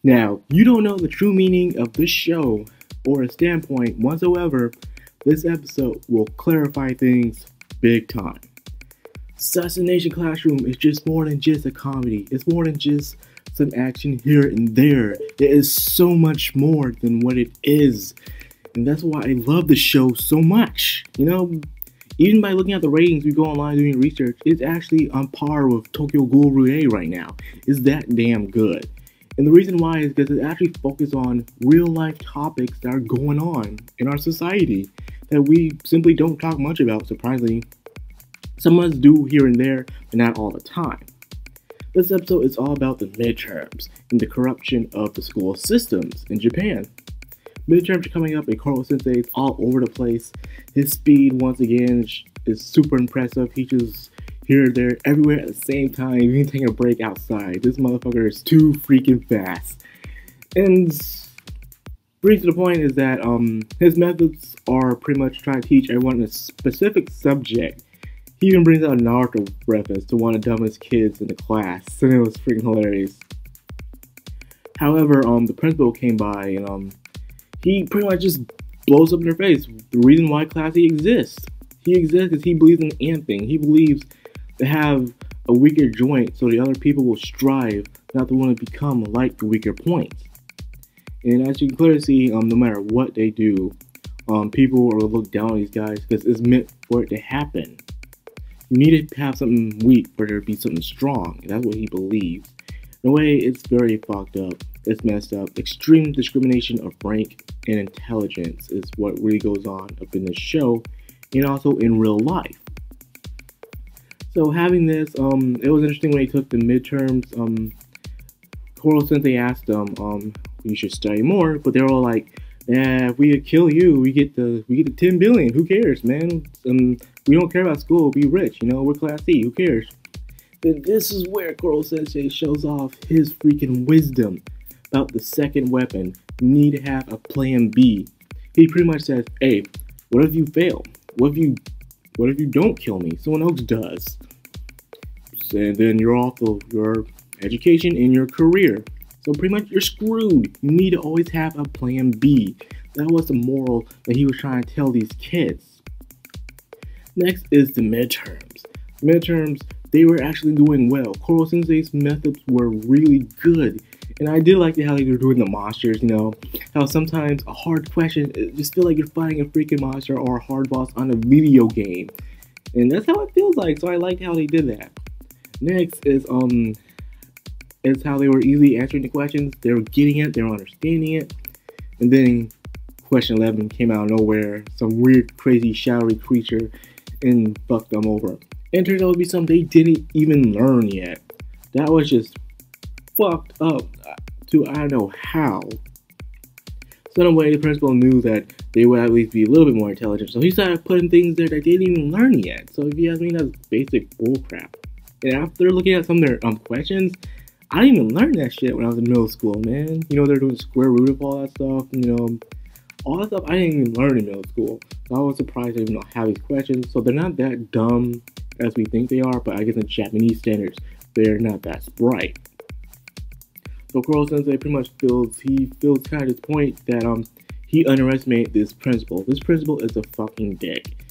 Now, you don't know the true meaning of this show or a standpoint whatsoever, this episode will clarify things big time. Assassination Classroom is just more than just a comedy. It's more than just some action here and there. It is so much more than what it is. And that's why I love the show so much. You know, even by looking at the ratings, we go online doing research, it's actually on par with Tokyo Ghoul RWBY right now. It's that damn good. And the reason why is because it actually focuses on real life topics that are going on in our society that we simply don't talk much about, surprisingly. Some of us do here and there, but not all the time. This episode is all about the midterms and the corruption of the school systems in Japan. Midterms are coming up and Koro Sensei is all over the place. His speed, once again, is super impressive. He just here, there, everywhere at the same time, even taking a break outside. This motherfucker is too freaking fast. And brief to the point is that his methods are pretty much trying to teach everyone a specific subject. He even brings out a Naruto reference to one of the dumbest kids in the class, and it was freaking hilarious. However, the principal came by and he pretty much just blows up in their face. The reason why Classy exists. He exists because he believes in the ant thing. He believes to have a weaker joint so the other people will strive not to want to become like the weaker points. And as you can clearly see, no matter what they do, people will look down on these guys because it's meant for it to happen. You need to have something weak for there to be something strong. And that's what he believes. In a way, it's very fucked up. It's messed up. Extreme discrimination of rank and intelligence is what really goes on up in this show and also in real life. So having this, it was interesting when he took the midterms. Koro Sensei asked them, you should study more, but they're all like, if we kill you, we get the 10 billion. Who cares, man? We don't care about school. Be rich, you know. We're class C. Who cares? Then this is where Koro Sensei shows off his freaking wisdom about the second weapon. You need to have a plan B. He pretty much says, hey, what if you fail? What if you don't kill me? Someone else does. And then you're off of your education and your career. So pretty much you're screwed. You need to always have a plan B. That was the moral that he was trying to tell these kids. Next is the midterms. Midterms, they were actually doing well. Koro Sensei's methods were really good. And I did like how they were doing the monsters, you know. How sometimes a hard question, it just feel like you're fighting a freaking monster or a hard boss on a video game. And that's how it feels like, so I liked how they did that. Next is how they were easily answering the questions. They were getting it, they were understanding it. And then question 11 came out of nowhere. Some weird, crazy, shadowy creature and fucked them over. And it turned out to be something they didn't even learn yet. That was just fucked up to I don't know how. So in a way, the principal knew that they would at least be a little bit more intelligent. So he started putting things there that they didn't even learn yet. So if you ask me, that's basic bullcrap. And after looking at some of their questions, I didn't even learn that shit when I was in middle school, man. You know, they're doing square root of all that stuff, you know. All that stuff I didn't even learn in middle school. So I was surprised they even have these questions. So they're not that dumb as we think they are, but I guess in Japanese standards, they're not that bright. So Koro Sensei pretty much feels kind of this point that he underestimated this principal. This principal is a fucking dick.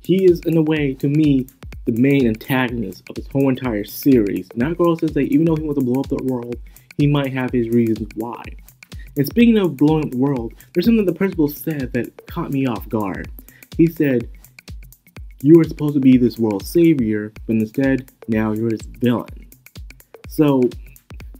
He is, in a way, to me, the main antagonist of this whole entire series. Not Koro Sensei, even though he wants to blow up the world, he might have his reasons why. And speaking of blowing up the world, there's something the principal said that caught me off guard. He said, you were supposed to be this world's savior, but instead, now you're his villain. So,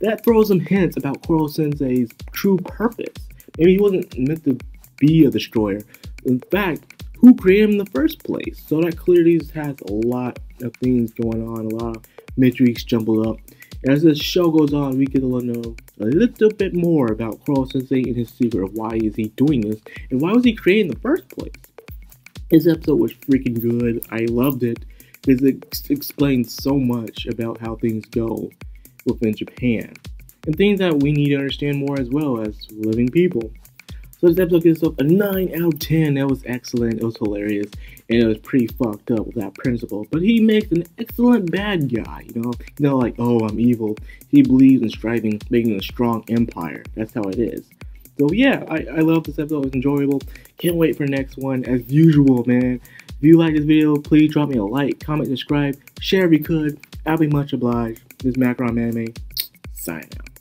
that throws some hints about Koro Sensei's true purpose. Maybe he wasn't meant to be a destroyer. In fact, who created him in the first place? So that clearly has a lot of things going on, a lot of mysteries jumbled up. And as this show goes on, we get to know a little bit more about Koro Sensei and his secret of why is he doing this, and why was he created in the first place. This episode was freaking good. I loved it, because it explains so much about how things go within Japan. And things that we need to understand more as well as living people. So this episode gives itself a 9 out of 10. That was excellent. It was hilarious. And it was pretty fucked up with that principle. But he makes an excellent bad guy, you know? Like, oh, I'm evil. He believes in striving, making a strong empire. That's how it is. So yeah, I love this episode. It was enjoyable. Can't wait for the next one. As usual, man. If you like this video, please drop me a like, comment, subscribe, share if you could. I'll be much obliged. This is Macron Anime. Signing out.